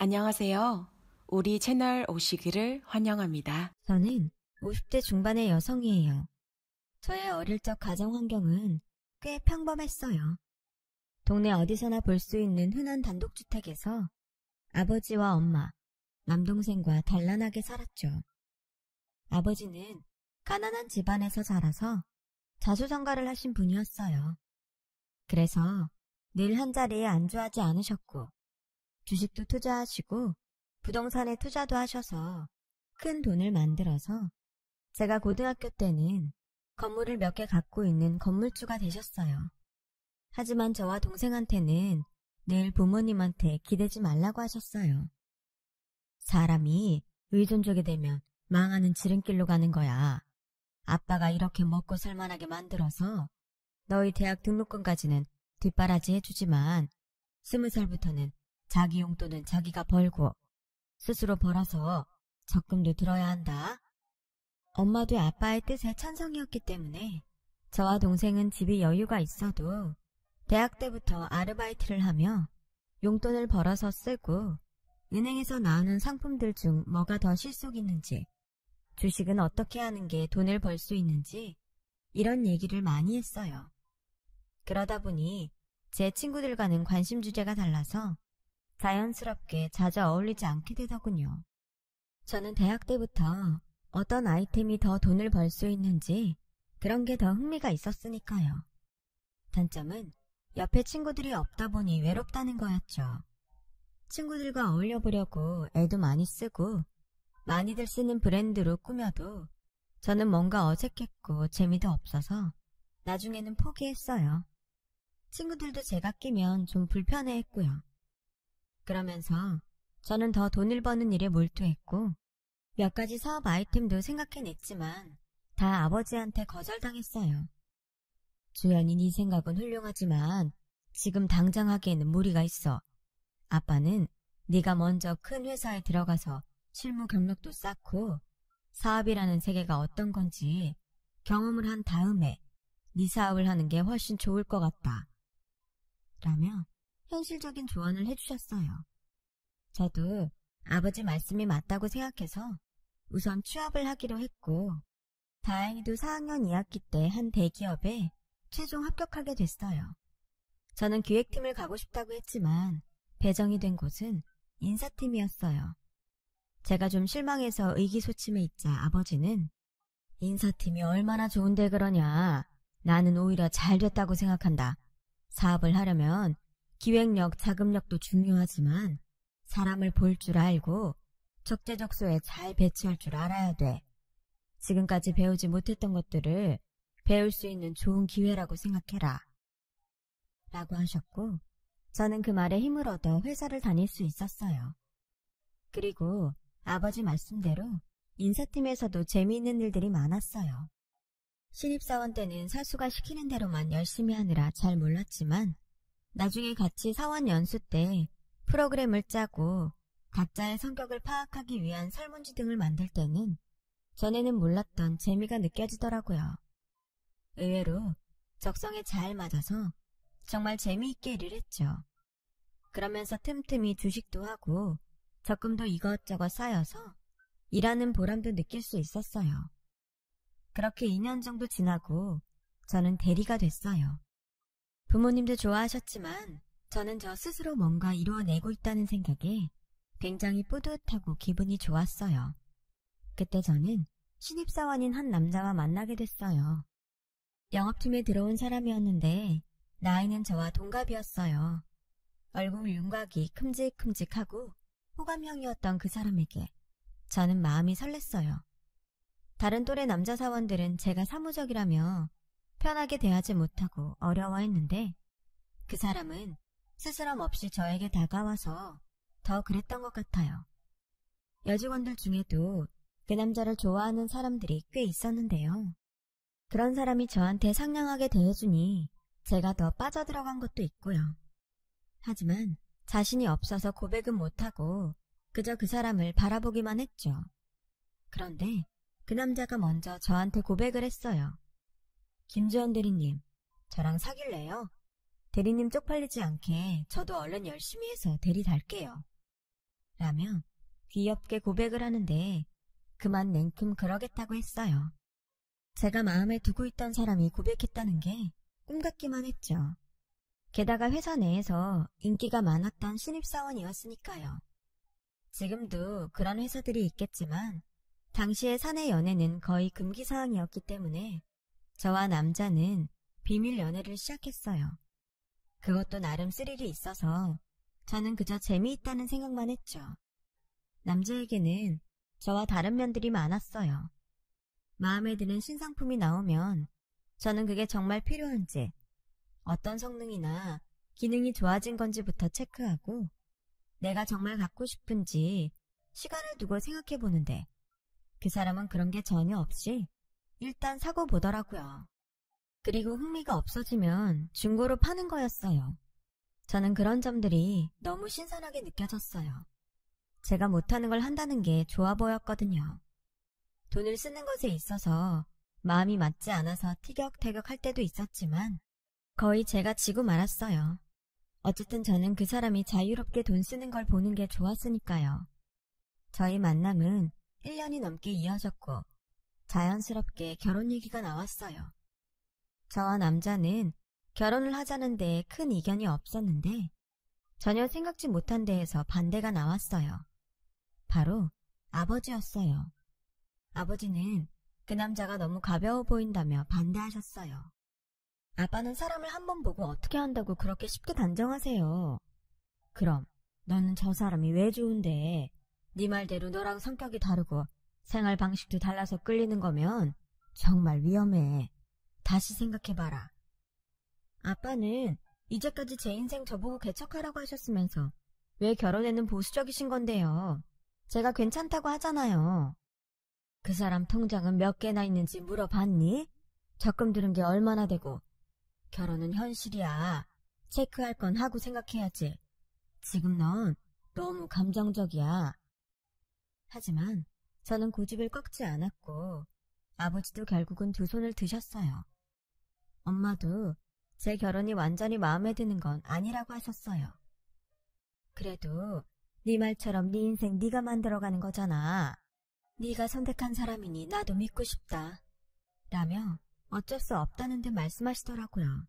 안녕하세요. 우리 채널 오시기를 환영합니다. 저는 50대 중반의 여성이에요. 저의 어릴 적 가정 환경은 꽤 평범했어요. 동네 어디서나 볼 수 있는 흔한 단독주택에서 아버지와 엄마, 남동생과 단란하게 살았죠. 아버지는 가난한 집안에서 자라서 자수성가를 하신 분이었어요. 그래서 늘 한자리에 안주하지 않으셨고 주식도 투자하시고 부동산에 투자도 하셔서 큰 돈을 만들어서 제가 고등학교 때는 건물을 몇 개 갖고 있는 건물주가 되셨어요. 하지만 저와 동생한테는 늘 부모님한테 기대지 말라고 하셨어요. 사람이 의존족이 되면 망하는 지름길로 가는 거야. 아빠가 이렇게 먹고 살만하게 만들어서 너희 대학 등록금까지는 뒷바라지 해주지만 20살부터는 자기 용돈은 자기가 벌고 스스로 벌어서 적금도 들어야 한다. 엄마도 아빠의 뜻에 찬성이었기 때문에 저와 동생은 집이 여유가 있어도 대학 때부터 아르바이트를 하며 용돈을 벌어서 쓰고 은행에서 나오는 상품들 중 뭐가 더 실속 있는지, 주식은 어떻게 하는 게 돈을 벌 수 있는지 이런 얘기를 많이 했어요. 그러다 보니 제 친구들과는 관심 주제가 달라서 자연스럽게 자주 어울리지 않게 되더군요. 저는 대학 때부터 어떤 아이템이 더 돈을 벌 수 있는지 그런 게 더 흥미가 있었으니까요. 단점은 옆에 친구들이 없다 보니 외롭다는 거였죠. 친구들과 어울려 보려고 애도 많이 쓰고 많이들 쓰는 브랜드로 꾸며도 저는 뭔가 어색했고 재미도 없어서 나중에는 포기했어요. 친구들도 제가 끼면 좀 불편해했고요. 그러면서 저는 더 돈을 버는 일에 몰두했고 몇 가지 사업 아이템도 생각해냈지만 다 아버지한테 거절당했어요. 주연이 네 생각은 훌륭하지만 지금 당장 하기에는 무리가 있어. 아빠는 네가 먼저 큰 회사에 들어가서 실무 경력도 쌓고 사업이라는 세계가 어떤 건지 경험을 한 다음에 네 사업을 하는 게 훨씬 좋을 것 같다. 라며 현실적인 조언을 해주셨어요. 저도 아버지 말씀이 맞다고 생각해서 우선 취업을 하기로 했고 다행히도 4학년 2학기 때 한 대기업에 최종 합격하게 됐어요. 저는 기획팀을 가고 싶다고 했지만 배정이 된 곳은 인사팀이었어요. 제가 좀 실망해서 의기소침해 있자 아버지는 인사팀이 얼마나 좋은데 그러냐. 나는 오히려 잘 됐다고 생각한다. 사업을 하려면 기획력, 자금력도 중요하지만 사람을 볼 줄 알고 적재적소에 잘 배치할 줄 알아야 돼. 지금까지 배우지 못했던 것들을 배울 수 있는 좋은 기회라고 생각해라. 라고 하셨고 저는 그 말에 힘을 얻어 회사를 다닐 수 있었어요. 그리고 아버지 말씀대로 인사팀에서도 재미있는 일들이 많았어요. 신입사원 때는 사수가 시키는 대로만 열심히 하느라 잘 몰랐지만 나중에 같이 사원 연수 때 프로그램을 짜고 각자의 성격을 파악하기 위한 설문지 등을 만들 때는 전에는 몰랐던 재미가 느껴지더라고요. 의외로 적성에 잘 맞아서 정말 재미있게 일을 했죠. 그러면서 틈틈이 주식도 하고 적금도 이것저것 쌓여서 일하는 보람도 느낄 수 있었어요. 그렇게 2년 정도 지나고 저는 대리가 됐어요. 부모님도 좋아하셨지만 저는 저 스스로 뭔가 이루어내고 있다는 생각에 굉장히 뿌듯하고 기분이 좋았어요. 그때 저는 신입사원인 한 남자와 만나게 됐어요. 영업팀에 들어온 사람이었는데 나이는 저와 동갑이었어요. 얼굴 윤곽이 큼직큼직하고 호감형이었던 그 사람에게 저는 마음이 설렜어요. 다른 또래 남자 사원들은 제가 사무적이라며 편하게 대하지 못하고 어려워했는데 그 사람은 스스럼 없이 저에게 다가와서 더 그랬던 것 같아요. 여직원들 중에도 그 남자를 좋아하는 사람들이 꽤 있었는데요. 그런 사람이 저한테 상냥하게 대해주니 제가 더 빠져들어간 것도 있고요. 하지만 자신이 없어서 고백은 못하고 그저 그 사람을 바라보기만 했죠. 그런데 그 남자가 먼저 저한테 고백을 했어요. 김주현 대리님, 저랑 사귈래요? 대리님 쪽팔리지 않게 저도 얼른 열심히 해서 대리 달게요. 라며 귀엽게 고백을 하는데 그만 냉큼 그러겠다고 했어요. 제가 마음에 두고 있던 사람이 고백했다는 게 꿈같기만 했죠. 게다가 회사 내에서 인기가 많았던 신입사원이었으니까요. 지금도 그런 회사들이 있겠지만 당시의 사내 연애는 거의 금기사항이었기 때문에 저와 남자는 비밀 연애를 시작했어요. 그것도 나름 스릴이 있어서 저는 그저 재미있다는 생각만 했죠. 남자에게는 저와 다른 면들이 많았어요. 마음에 드는 신상품이 나오면 저는 그게 정말 필요한지, 어떤 성능이나 기능이 좋아진 건지부터 체크하고 내가 정말 갖고 싶은지 시간을 두고 생각해 보는데 그 사람은 그런 게 전혀 없이 일단 사고 보더라고요. 그리고 흥미가 없어지면 중고로 파는 거였어요. 저는 그런 점들이 너무 신선하게 느껴졌어요. 제가 못하는 걸 한다는 게 좋아 보였거든요. 돈을 쓰는 것에 있어서 마음이 맞지 않아서 티격태격 할 때도 있었지만 거의 제가 지고 말았어요. 어쨌든 저는 그 사람이 자유롭게 돈 쓰는 걸 보는 게 좋았으니까요. 저희 만남은 1년이 넘게 이어졌고 자연스럽게 결혼 얘기가 나왔어요. 저와 남자는 결혼을 하자는데 큰 이견이 없었는데 전혀 생각지 못한 데에서 반대가 나왔어요. 바로 아버지였어요. 아버지는 그 남자가 너무 가벼워 보인다며 반대하셨어요. 아빠는 사람을 한 번 보고 어떻게 한다고 그렇게 쉽게 단정하세요. 그럼 너는 저 사람이 왜 좋은데 네 말대로 너랑 성격이 다르고 생활 방식도 달라서 끌리는 거면 정말 위험해. 다시 생각해봐라. 아빠는 이제까지 제 인생 저보고 개척하라고 하셨으면서 왜 결혼에는 보수적이신 건데요. 제가 괜찮다고 하잖아요. 그 사람 통장은 몇 개나 있는지 물어봤니? 적금 들은 게 얼마나 되고. 결혼은 현실이야. 체크할 건 하고 생각해야지. 지금 넌 너무 감정적이야. 하지만 저는 고집을 꺾지 않았고 아버지도 결국은 두 손을 드셨어요. 엄마도 제 결혼이 완전히 마음에 드는 건 아니라고 하셨어요. 그래도 네 말처럼 네 인생 네가 만들어가는 거잖아. 네가 선택한 사람이니 나도 믿고 싶다. 라며 어쩔 수 없다는 듯 말씀하시더라고요.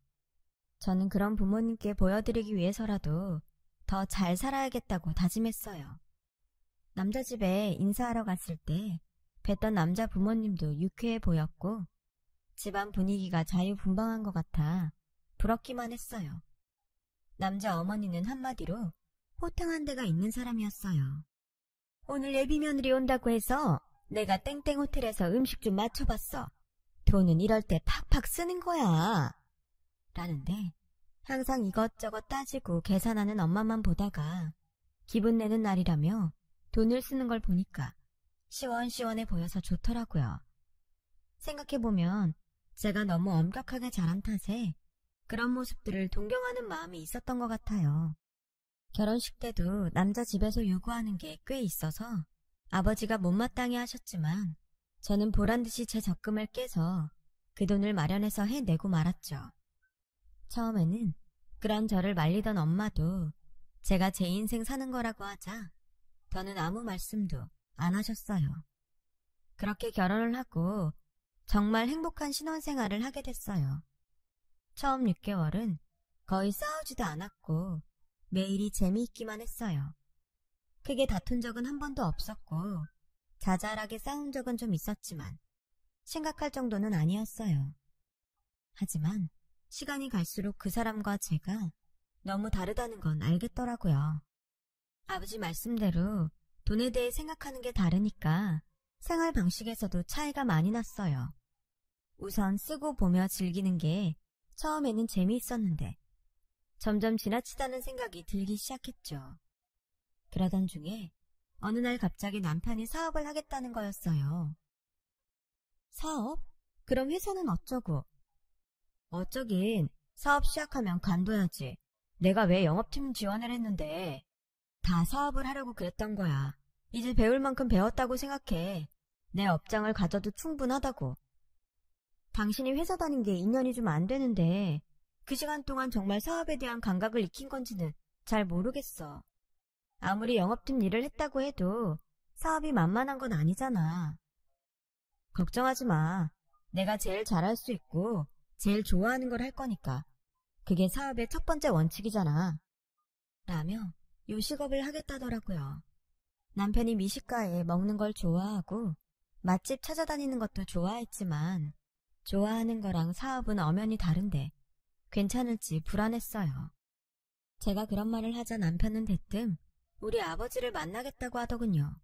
저는 그런 부모님께 보여드리기 위해서라도 더 잘 살아야겠다고 다짐했어요. 남자 집에 인사하러 갔을 때 뵀던 남자 부모님도 유쾌해 보였고 집안 분위기가 자유분방한 것 같아 부럽기만 했어요. 남자 어머니는 한마디로 호탕한 데가 있는 사람이었어요. 오늘 예비 며느리 온다고 해서 내가 땡땡 호텔에서 음식 좀 맞춰봤어. 돈은 이럴 때 팍팍 쓰는 거야. 라는데 항상 이것저것 따지고 계산하는 엄마만 보다가 기분 내는 날이라며 돈을 쓰는 걸 보니까 시원시원해 보여서 좋더라고요. 생각해보면 제가 너무 엄격하게 자란 탓에 그런 모습들을 동경하는 마음이 있었던 것 같아요. 결혼식 때도 남자 집에서 요구하는 게 꽤 있어서 아버지가 못마땅해 하셨지만 저는 보란듯이 제 적금을 깨서 그 돈을 마련해서 해내고 말았죠. 처음에는 그런 저를 말리던 엄마도 제가 제 인생 사는 거라고 하자 더는 아무 말씀도 안 하셨어요. 그렇게 결혼을 하고 정말 행복한 신혼생활을 하게 됐어요. 처음 6개월은 거의 싸우지도 않았고 매일이 재미있기만 했어요. 크게 다툰 적은 한 번도 없었고 자잘하게 싸운 적은 좀 있었지만 심각할 정도는 아니었어요. 하지만 시간이 갈수록 그 사람과 제가 너무 다르다는 건 알겠더라고요. 아버지 말씀대로 돈에 대해 생각하는 게 다르니까 생활 방식에서도 차이가 많이 났어요. 우선 쓰고 보며 즐기는 게 처음에는 재미있었는데 점점 지나치다는 생각이 들기 시작했죠. 그러던 중에 어느 날 갑자기 남편이 사업을 하겠다는 거였어요. 사업? 그럼 회사는 어쩌고? 어쩌긴 사업 시작하면 간둬야지. 내가 왜 영업팀 지원을 했는데. 다 사업을 하려고 그랬던 거야. 이제 배울 만큼 배웠다고 생각해. 내 업장을 가져도 충분하다고. 당신이 회사 다닌 게 2년이 좀 안 되는데 그 시간 동안 정말 사업에 대한 감각을 익힌 건지는 잘 모르겠어. 아무리 영업팀 일을 했다고 해도 사업이 만만한 건 아니잖아. 걱정하지 마. 내가 제일 잘할 수 있고 제일 좋아하는 걸 할 거니까. 그게 사업의 첫 번째 원칙이잖아. 라며 요식업을 하겠다더라고요. 남편이 미식가에 먹는 걸 좋아하고 맛집 찾아다니는 것도 좋아했지만 좋아하는 거랑 사업은 엄연히 다른데 괜찮을지 불안했어요. 제가 그런 말을 하자 남편은 대뜸 우리 아버지를 만나겠다고 하더군요.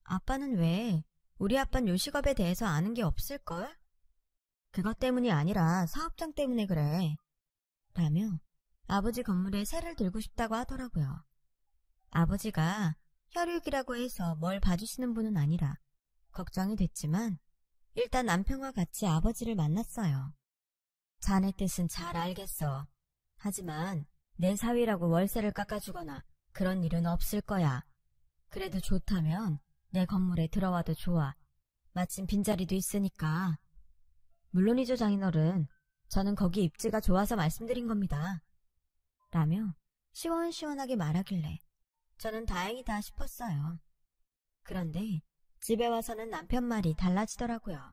아빠는 왜? 우리 아빠는 요식업에 대해서 아는 게 없을걸? 그것 때문이 아니라 사업장 때문에 그래. 라며 아버지 건물에 새를 들고 싶다고 하더라고요. 아버지가 혈육이라고 해서 뭘 봐주시는 분은 아니라 걱정이 됐지만 일단 남편과 같이 아버지를 만났어요. 자네 뜻은 잘 알겠어. 하지만 내 사위라고 월세를 깎아주거나 그런 일은 없을 거야. 그래도 좋다면 내 건물에 들어와도 좋아. 마침 빈자리도 있으니까. 물론이죠, 장인어른. 저는 거기 입지가 좋아서 말씀드린 겁니다. 라며 시원시원하게 말하길래 저는 다행이다 싶었어요. 그런데 집에 와서는 남편 말이 달라지더라고요.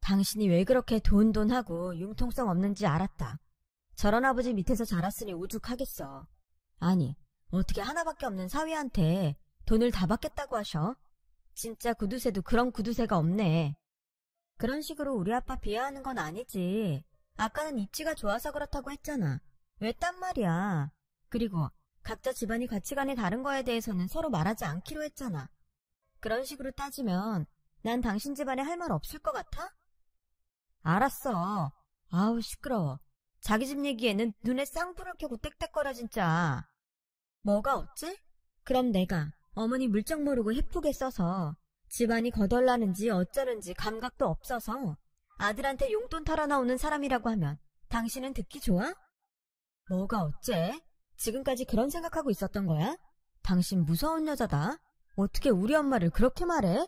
당신이 왜 그렇게 돈하고 융통성 없는지 알았다. 저런 아버지 밑에서 자랐으니 오죽하겠어. 아니, 어떻게 하나밖에 없는 사위한테 돈을 다 받겠다고 하셔? 진짜 구두쇠도 그런 구두쇠가 없네. 그런 식으로 우리 아빠 비하하는 건 아니지. 아까는 입지가 좋아서 그렇다고 했잖아. 왜 딴 말이야. 그리고 각자 집안이 가치관이 다른 거에 대해서는 서로 말하지 않기로 했잖아. 그런 식으로 따지면 난 당신 집안에 할 말 없을 것 같아? 알았어. 아우 시끄러워. 자기 집 얘기에는 눈에 쌍불을 켜고 땡땡거려 진짜. 뭐가 어째? 그럼 내가 어머니 물정 모르고 헤프게 써서 집안이 거덜나는지 어쩌는지 감각도 없어서 아들한테 용돈 털어나오는 사람이라고 하면 당신은 듣기 좋아? 뭐가 어째? 지금까지 그런 생각하고 있었던 거야? 당신 무서운 여자다. 어떻게 우리 엄마를 그렇게 말해?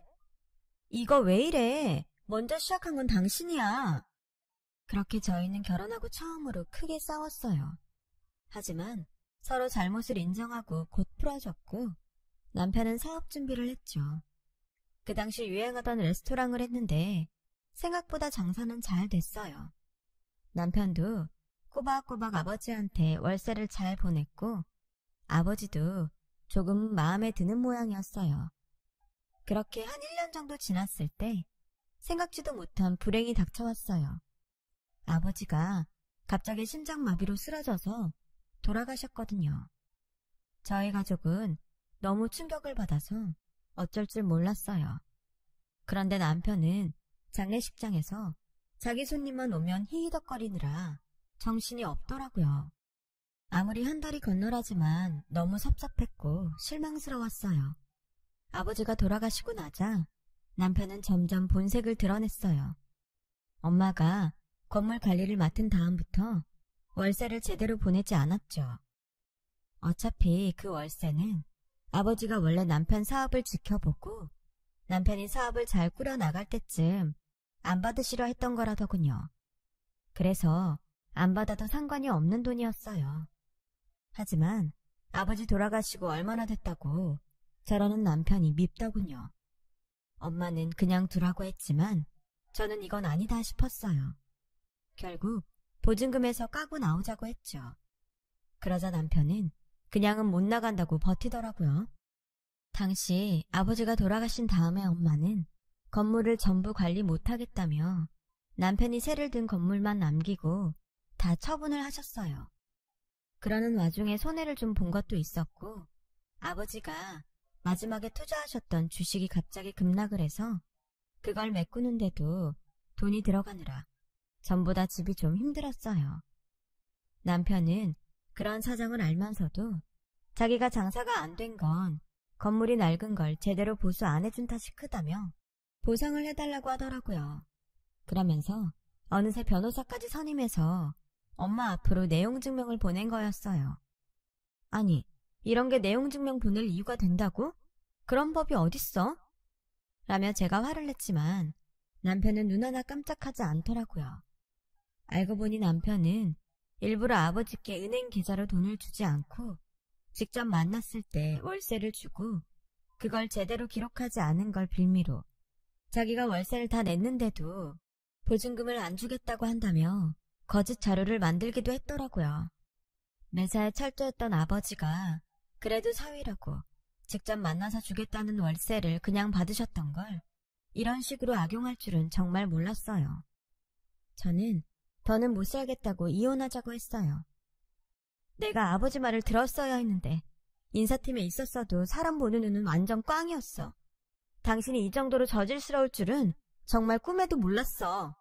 이거 왜 이래? 먼저 시작한 건 당신이야. 그렇게 저희는 결혼하고 처음으로 크게 싸웠어요. 하지만 서로 잘못을 인정하고 곧 풀어줬고 남편은 사업 준비를 했죠. 그 당시 유행하던 레스토랑을 했는데 생각보다 장사는 잘 됐어요. 남편도 꼬박꼬박 아버지한테 월세를 잘 보냈고 아버지도 조금 마음에 드는 모양이었어요. 그렇게 한 1년 정도 지났을 때 생각지도 못한 불행이 닥쳐왔어요. 아버지가 갑자기 심장마비로 쓰러져서 돌아가셨거든요. 저희 가족은 너무 충격을 받아서 어쩔 줄 몰랐어요. 그런데 남편은 장례식장에서 자기 손님만 오면 히히덕거리느라 정신이 없더라고요. 아무리 한 달이 건너라지만 너무 섭섭했고 실망스러웠어요. 아버지가 돌아가시고 나자 남편은 점점 본색을 드러냈어요. 엄마가 건물 관리를 맡은 다음부터 월세를 제대로 보내지 않았죠. 어차피 그 월세는 아버지가 원래 남편 사업을 지켜보고 남편이 사업을 잘 꾸려나갈 때쯤 안 받으시려 했던 거라더군요. 그래서 안 받아도 상관이 없는 돈이었어요. 하지만 아버지 돌아가시고 얼마나 됐다고 저러는 남편이 밉더군요. 엄마는 그냥 두라고 했지만 저는 이건 아니다 싶었어요. 결국 보증금에서 까고 나오자고 했죠. 그러자 남편은 그냥은 못 나간다고 버티더라고요. 당시 아버지가 돌아가신 다음에 엄마는 건물을 전부 관리 못하겠다며 남편이 세를 든 건물만 남기고 다 처분을 하셨어요. 그러는 와중에 손해를 좀 본 것도 있었고 아버지가 마지막에 투자하셨던 주식이 갑자기 급락을 해서 그걸 메꾸는데도 돈이 들어가느라 전부 다 집이 좀 힘들었어요. 남편은 그런 사정을 알면서도 자기가 장사가 안 된 건 건물이 낡은 걸 제대로 보수 안 해준 탓이 크다며 보상을 해달라고 하더라고요. 그러면서 어느새 변호사까지 선임해서 엄마 앞으로 내용증명을 보낸 거였어요. 아니, 이런 게 내용증명 보낼 이유가 된다고? 그런 법이 어딨어? 라며 제가 화를 냈지만 남편은 눈 하나 깜짝하지 않더라고요. 알고 보니 남편은 일부러 아버지께 은행 계좌로 돈을 주지 않고 직접 만났을 때 월세를 주고 그걸 제대로 기록하지 않은 걸 빌미로 자기가 월세를 다 냈는데도 보증금을 안 주겠다고 한다며 거짓 자료를 만들기도 했더라고요. 매사에 철저했던 아버지가 그래도 사위라고 직접 만나서 주겠다는 월세를 그냥 받으셨던 걸 이런 식으로 악용할 줄은 정말 몰랐어요. 저는 더는 못 살겠다고 이혼하자고 했어요. 내가 아버지 말을 들었어야 했는데 인사팀에 있었어도 사람 보는 눈은 완전 꽝이었어. 당신이 이 정도로 저질스러울 줄은 정말 꿈에도 몰랐어.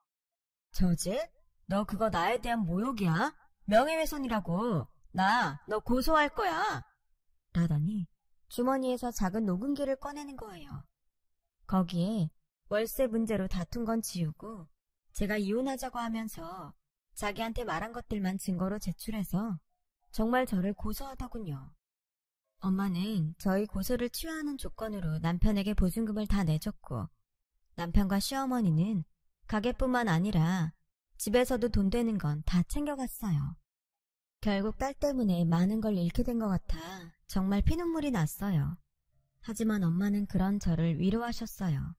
저질? 너 그거 나에 대한 모욕이야? 명예훼손이라고. 나 너 고소할 거야. 라더니 주머니에서 작은 녹음기를 꺼내는 거예요. 거기에 월세 문제로 다툰 건 지우고 제가 이혼하자고 하면서 자기한테 말한 것들만 증거로 제출해서 정말 저를 고소하더군요. 엄마는 저희 고소를 취하하는 조건으로 남편에게 보증금을 다 내줬고 남편과 시어머니는 가게뿐만 아니라 집에서도 돈 되는 건 다 챙겨갔어요. 결국 딸 때문에 많은 걸 잃게 된 것 같아 정말 피눈물이 났어요. 하지만 엄마는 그런 저를 위로하셨어요.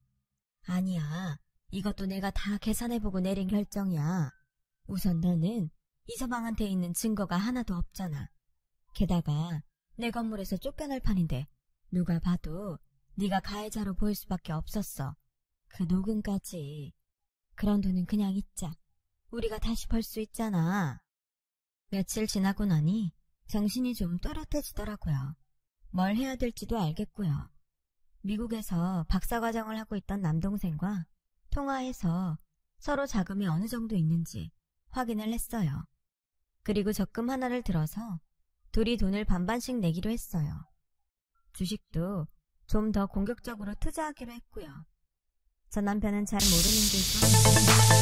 아니야, 이것도 내가 다 계산해보고 내린 결정이야. 우선 너는 이서방한테 있는 증거가 하나도 없잖아. 게다가 내 건물에서 쫓겨날 판인데 누가 봐도 네가 가해자로 보일 수밖에 없었어. 그 녹음까지. 그런 돈은 그냥 잊자. 우리가 다시 벌 수 있잖아. 며칠 지나고 나니 정신이 좀 또렷해지더라고요. 뭘 해야 될지도 알겠고요. 미국에서 박사과정을 하고 있던 남동생과 통화해서 서로 자금이 어느 정도 있는지 확인을 했어요. 그리고 적금 하나를 들어서 둘이 돈을 반반씩 내기로 했어요. 주식도 좀 더 공격적으로 투자하기로 했고요. 전 남편은 잘 모르는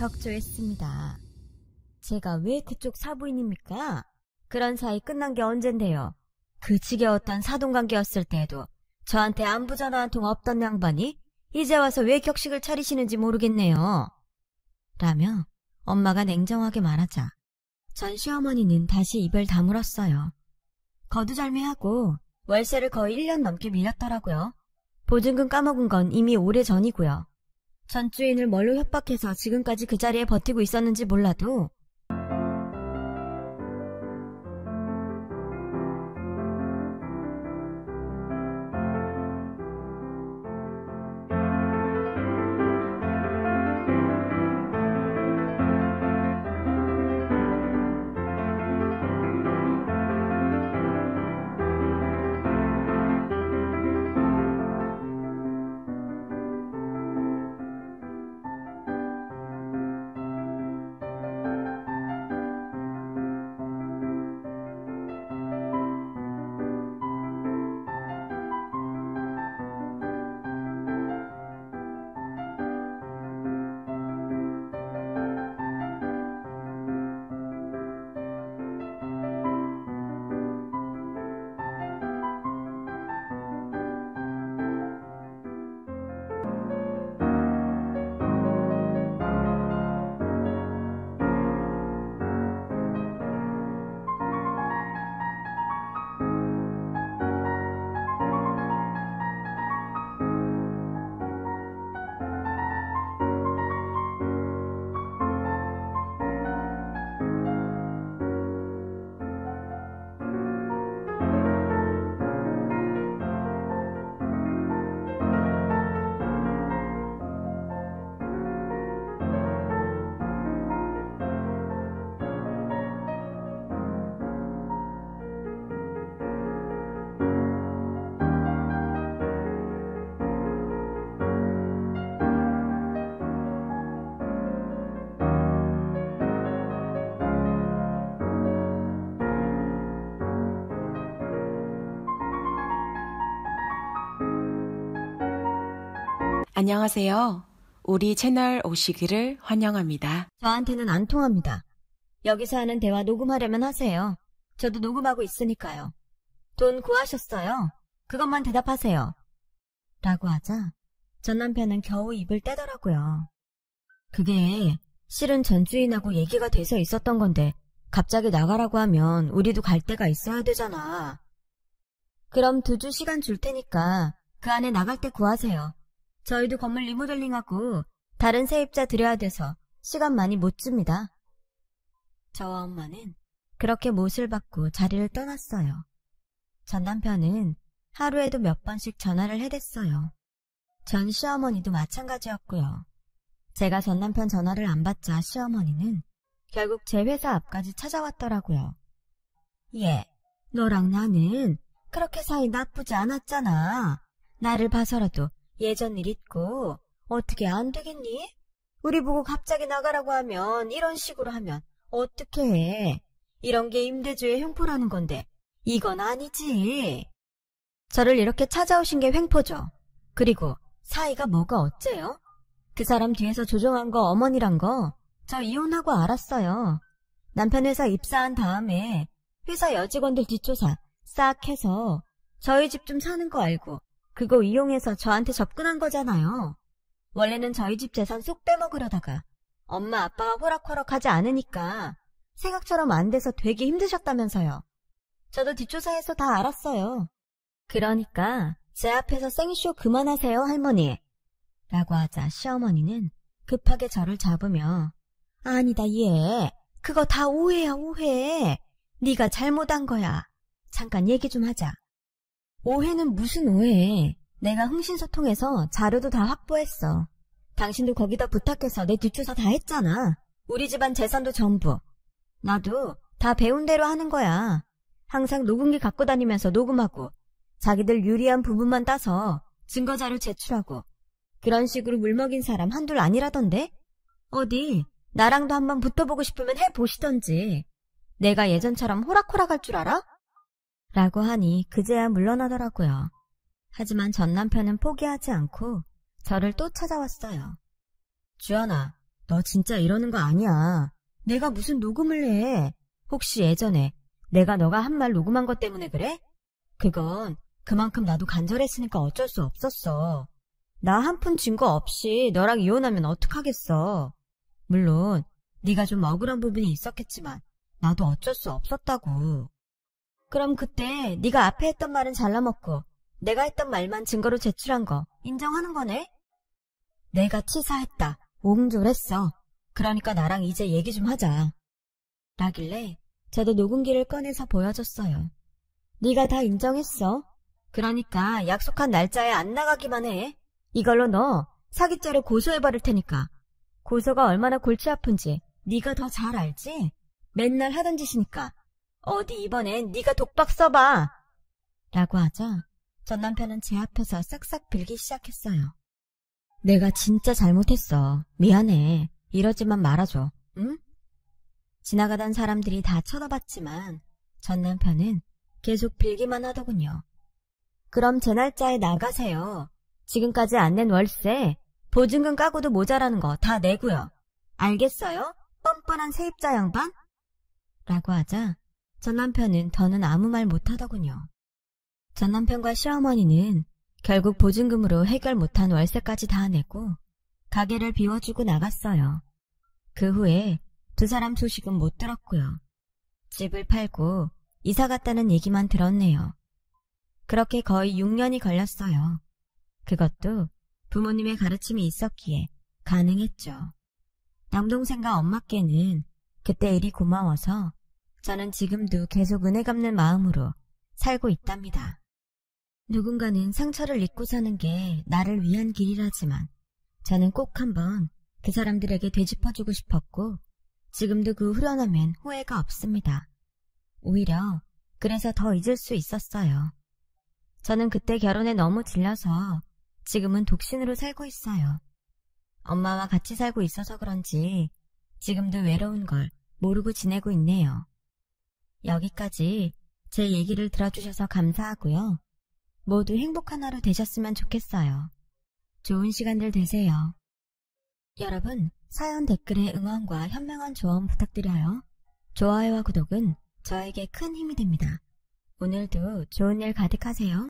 격조했습니다. 제가 왜 그쪽 사부인입니까? 그런 사이 끝난 게 언젠데요. 그 지겨웠던 사돈관계였을 때에도 저한테 안부 전화 한 통 없던 양반이 이제 와서 왜 격식을 차리시는지 모르겠네요. 라며 엄마가 냉정하게 말하자 전 시어머니는 다시 입을 다물었어요. 거두절미하고 월세를 거의 1년 넘게 밀렸더라고요. 보증금 까먹은 건 이미 오래전이고요. 전 주인을 뭘로 협박해서 지금까지 그 자리에 버티고 있었는지 몰라도 안녕하세요. 우리 채널 오시기를 환영합니다. 저한테는 안 통합니다. 여기서 하는 대화 녹음하려면 하세요. 저도 녹음하고 있으니까요. 돈 구하셨어요? 그것만 대답하세요. 라고 하자 전 남편은 겨우 입을 떼더라고요. 그게 실은 전 주인하고 얘기가 돼서 있었던 건데 갑자기 나가라고 하면 우리도 갈 데가 있어야 되잖아. 그럼 2주 시간 줄 테니까 그 안에 나갈 때 구하세요. 저희도 건물 리모델링하고 다른 세입자 들여야 돼서 시간 많이 못 줍니다. 저와 엄마는 그렇게 못을 받고 자리를 떠났어요. 전 남편은 하루에도 몇 번씩 전화를 해댔어요. 전 시어머니도 마찬가지였고요. 제가 전 남편 전화를 안 받자 시어머니는 결국 제 회사 앞까지 찾아왔더라고요. 얘, 너랑 나는 그렇게 사이 나쁘지 않았잖아. 나를 봐서라도 예전 일 잊고 어떻게 안 되겠니? 우리 보고 갑자기 나가라고 하면 이런 식으로 하면 어떻게 해? 이런 게 임대주의 횡포라는 건데 이건 아니지. 저를 이렇게 찾아오신 게 횡포죠. 그리고 사이가 뭐가 어째요? 그 사람 뒤에서 조종한 거 어머니란 거 저 이혼하고 알았어요. 남편 회사 입사한 다음에 회사 여직원들 뒷조사 싹 해서 저희 집 좀 사는 거 알고 그거 이용해서 저한테 접근한 거잖아요. 원래는 저희 집 재산 쏙 빼먹으려다가 엄마 아빠가 호락호락하지 않으니까 생각처럼 안 돼서 되게 힘드셨다면서요. 저도 뒷조사해서 다 알았어요. 그러니까 제 앞에서 생쇼 그만하세요 할머니. 라고 하자 시어머니는 급하게 저를 잡으며 아니다 얘. 그거 다 오해야 오해. 네가 잘못한 거야. 잠깐 얘기 좀 하자. 오해는 무슨 오해. 내가 흥신소통해서 자료도 다 확보했어. 당신도 거기다 부탁해서 내 뒷조사 다 했잖아. 우리 집안 재산도 전부. 나도 다 배운 대로 하는 거야. 항상 녹음기 갖고 다니면서 녹음하고 자기들 유리한 부분만 따서 증거자료 제출하고 그런 식으로 물먹인 사람 한둘 아니라던데? 어디 나랑도 한번 붙어보고 싶으면 해보시던지. 내가 예전처럼 호락호락할 줄 알아? 라고 하니 그제야 물러나더라고요. 하지만 전 남편은 포기하지 않고 저를 또 찾아왔어요. 주연아, 너 진짜 이러는 거 아니야. 내가 무슨 녹음을 해. 혹시 예전에 내가 너가 한 말 녹음한 것 때문에 그래? 그건 그만큼 나도 간절했으니까 어쩔 수 없었어. 나 한 푼 증거 없이 너랑 이혼하면 어떡하겠어. 물론 네가 좀 억울한 부분이 있었겠지만 나도 어쩔 수 없었다고. 그럼 그때 네가 앞에 했던 말은 잘라먹고 내가 했던 말만 증거로 제출한 거 인정하는 거네? 내가 치사했다. 옹졸했어. 그러니까 나랑 이제 얘기 좀 하자. 라길래 저도 녹음기를 꺼내서 보여줬어요. 네가 다 인정했어. 그러니까 약속한 날짜에 안 나가기만 해. 이걸로 너 사기죄로 고소해버릴 테니까. 고소가 얼마나 골치 아픈지 네가 더 잘 알지? 맨날 하던 짓이니까. 어디 이번엔 네가 독박 써봐. 라고 하자 전 남편은 제 앞에서 싹싹 빌기 시작했어요. 내가 진짜 잘못했어. 미안해. 이러지만 말아줘. 응? 지나가던 사람들이 다 쳐다봤지만 전 남편은 계속 빌기만 하더군요. 그럼 제 날짜에 나가세요. 지금까지 안 낸 월세, 보증금 까고도 모자라는 거 다 내고요. 알겠어요? 뻔뻔한 세입자 양반? 라고 하자 전 남편은 더는 아무 말 못하더군요. 전 남편과 시어머니는 결국 보증금으로 해결 못한 월세까지 다 내고 가게를 비워주고 나갔어요. 그 후에 두 사람 소식은 못 들었고요. 집을 팔고 이사 갔다는 얘기만 들었네요. 그렇게 거의 6년이 걸렸어요. 그것도 부모님의 가르침이 있었기에 가능했죠. 남동생과 엄마께는 그때 일이 고마워서 저는 지금도 계속 은혜 갚는 마음으로 살고 있답니다. 누군가는 상처를 잊고 사는 게 나를 위한 길이라지만 저는 꼭 한번 그 사람들에게 되짚어주고 싶었고 지금도 그 후련함엔 후회가 없습니다. 오히려 그래서 더 잊을 수 있었어요. 저는 그때 결혼에 너무 질려서 지금은 독신으로 살고 있어요. 엄마와 같이 살고 있어서 그런지 지금도 외로운 걸 모르고 지내고 있네요. 여기까지 제 얘기를 들어주셔서 감사하고요. 모두 행복한 하루 되셨으면 좋겠어요. 좋은 시간들 되세요. 여러분, 사연 댓글에 응원과 현명한 조언 부탁드려요. 좋아요와 구독은 저에게 큰 힘이 됩니다. 오늘도 좋은 일 가득하세요.